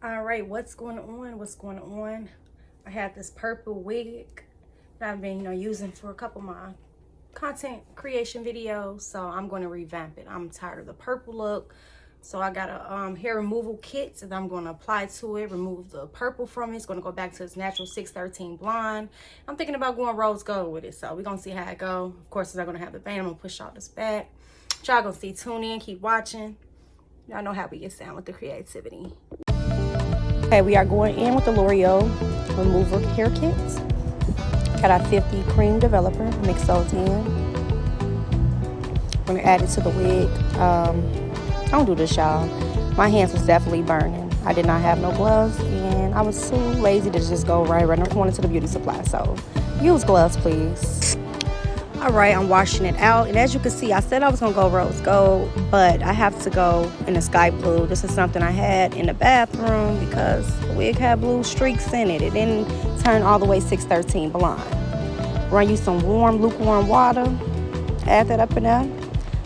All right, what's going on? I had this purple wig that I've been using for a couple of my content creation videos, so I'm going to revamp it. I'm tired of the purple look, so I got a hair removal kit that I'm going to apply to it, remove the purple from it. It's going to go back to its natural 613 blonde. I'm thinking about going rose gold with it, so we're going to see how it go. Of course, I'm going to have the band. I'm going to push all this back. Y'all gonna see, tune in, keep watching. Y'all know how we get sound with the creativity. Okay, we are going in with the Loreal remover hair kits. Got our 50 cream developer, mix those in. We're gonna add it to the wig. Don't do this, y'all. My hands was definitely burning. I did not have no gloves, and I was too lazy to just go right in the corner to the beauty supply. So use gloves, please. All right, I'm washing it out, and as you can see, I said I was gonna go rose gold, but I have to go in the sky blue. This is something I had in the bathroom because the wig had blue streaks in it. It didn't turn all the way 613 blonde. Run you some lukewarm water, add that up in there,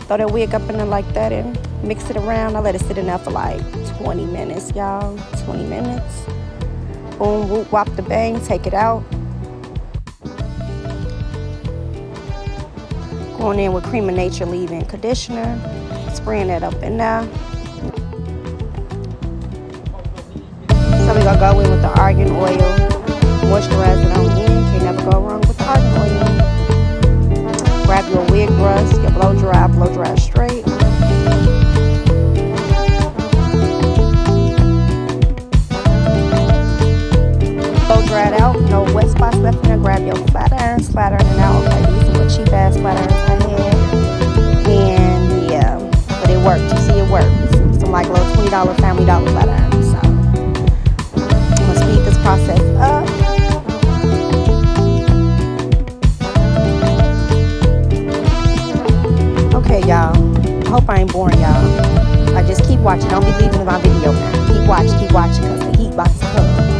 throw that wig up in there like that, and mix it around. I let it sit in there for like 20 minutes, y'all. 20 minutes. Boom, whoop, wop the bang, take it out. Going in with Cream of Nature leave-in conditioner, spraying that up in there. So we're gonna go in with the argan oil, moisturize it on in. Can't never go wrong with the argan oil. Grab your wig brush, your blow dry straight. Blow dry it out, no wet spots left in there. Grab your flat iron it out. Okay, these are little cheap ass flat irons I had. And yeah, but it worked. You see, it worked. Some like little $20 Family Dollar flat irons. So I'm gonna speed this process up. Okay, y'all. I hope I ain't boring y'all. Just keep watching. Don't be leaving my video now. Keep watching, because the heat about to come.